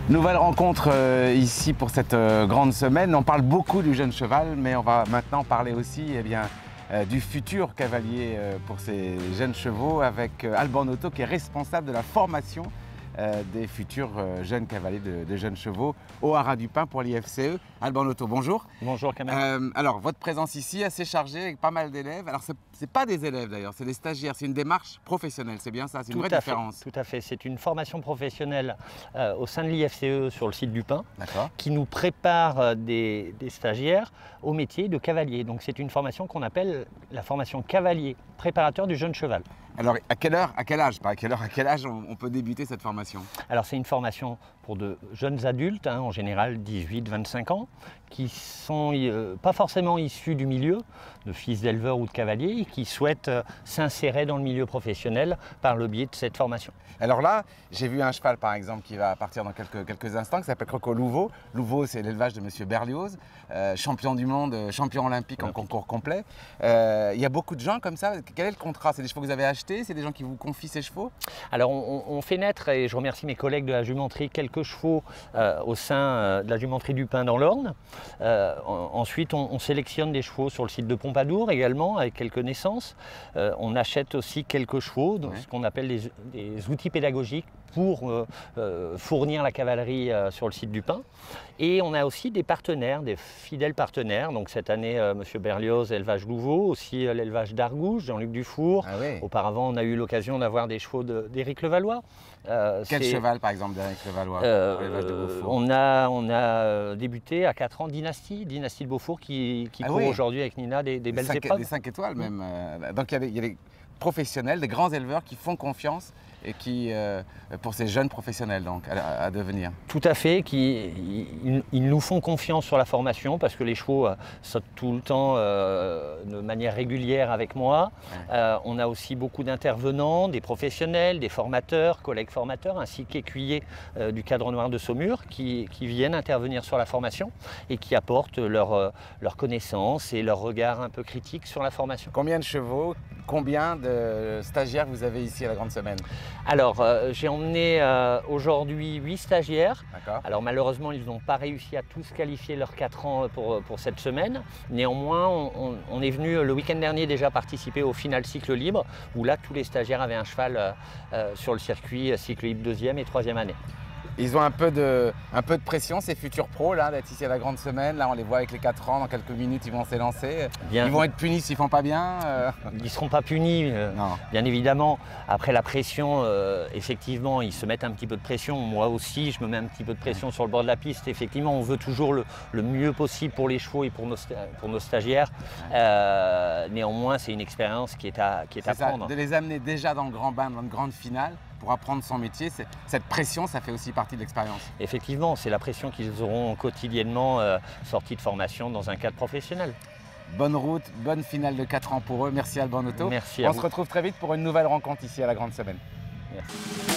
Nouvelle rencontre ici pour cette grande semaine. On parle beaucoup du jeune cheval, mais on va maintenant parler aussi du futur cavalier pour ces jeunes chevaux avec Alban Noto qui est responsable de la formation des futurs jeunes cavaliers de jeunes chevaux au Haras du Pin pour l'IFCE. Alban Noto, bonjour. Bonjour Kamel. Alors, votre présence ici assez chargée avec pas mal d'élèves. Alors, ce n'est pas des élèves d'ailleurs, c'est des stagiaires, c'est une démarche professionnelle, c'est bien ça, c'est une vraie différence. Tout à fait, c'est une formation professionnelle au sein de l'IFCE sur le site du Pin qui nous prépare des stagiaires au métier de cavalier. Donc c'est une formation qu'on appelle la formation cavalier, préparateur du jeune cheval. Alors, à quelle heure, à quel âge, pas à quelle heure, à quel âge on peut débuter cette formation? Alors, c'est une formation pour de jeunes adultes, en général 18-25 ans, qui sont pas forcément issus du milieu, de fils d'éleveurs ou de cavaliers, et qui souhaitent s'insérer dans le milieu professionnel par le biais de cette formation. Alors là, j'ai vu un cheval, par exemple, qui va partir dans quelques instants, qui s'appelle Croco Louveau. Louveau, c'est l'élevage de M. Berlioz, champion du monde, champion olympique en concours complet. Il y a beaucoup de gens comme ça. Quel est le contrat? C'est des chevaux que vous avez achetés? C'est des gens qui vous confient ces chevaux? Alors, on fait naître, et je remercie mes collègues de la jumenterie, quelques chevaux au sein de la jumenterie du Pin dans l'Orne. Ensuite, on sélectionne des chevaux sur le site de Pompadour également, avec quelques naissances. On achète aussi quelques chevaux, donc ce qu'on appelle des outils pédagogiques pour fournir la cavalerie sur le site du Pin. Et on a aussi des partenaires, des fidèles partenaires. Donc cette année, M. Berlioz, élevage Louveau, aussi l'élevage d'Argouche, Jean-Luc Dufour. Ah oui. Auparavant, on a eu l'occasion d'avoir des chevaux d'Éric Levallois. Quel cheval, par exemple, d'Éric Levallois? On a débuté à 4 ans Dynastie de Beaufour qui court aujourd'hui avec Nina des belles épreuves. Des 5 étoiles même. Donc il y a des professionnels, des grands éleveurs qui font confiance et qui, pour ces jeunes professionnels donc, à devenir. Tout à fait, ils nous font confiance sur la formation parce que les chevaux sautent tout le temps de manière régulière avec moi. Ouais. On a aussi beaucoup d'intervenants, des professionnels, des formateurs, collègues formateurs, ainsi qu'écuyers du cadre noir de Saumur qui viennent intervenir sur la formation et qui apportent leur connaissance et leur regard un peu critique sur la formation. Combien de chevaux, combien de stagiaires vous avez ici à la Grande Semaine? Alors, j'ai emmené aujourd'hui 8 stagiaires. Alors malheureusement, ils n'ont pas réussi à tous qualifier leurs 4 ans pour cette semaine. Néanmoins, on est venu le week-end dernier déjà participer au final cycle libre, où là, tous les stagiaires avaient un cheval sur le circuit cycle libre 2e et 3e année. Ils ont un peu de pression, ces futurs pros, là, d'être ici à la Grande Semaine. Là, on les voit avec les 4 ans, dans quelques minutes, ils vont s'élancer. Ils vont être punis s'ils ne font pas bien. Ils ne seront pas punis, bien évidemment. Après la pression, effectivement, ils se mettent un petit peu de pression. Moi aussi, je me mets un petit peu de pression sur le bord de la piste. Effectivement, on veut toujours le mieux possible pour les chevaux et pour nos stagiaires. Néanmoins, c'est une expérience qui est à prendre. De les amener déjà dans le grand bain, dans une grande finale, pour apprendre son métier, cette pression, ça fait aussi partie de l'expérience. Effectivement, c'est la pression qu'ils auront quotidiennement sortie de formation dans un cadre professionnel. Bonne route, bonne finale de 4 ans pour eux. Merci Alban Noto. Merci à vous. On se retrouve très vite pour une nouvelle rencontre ici à la Grande Semaine. Merci.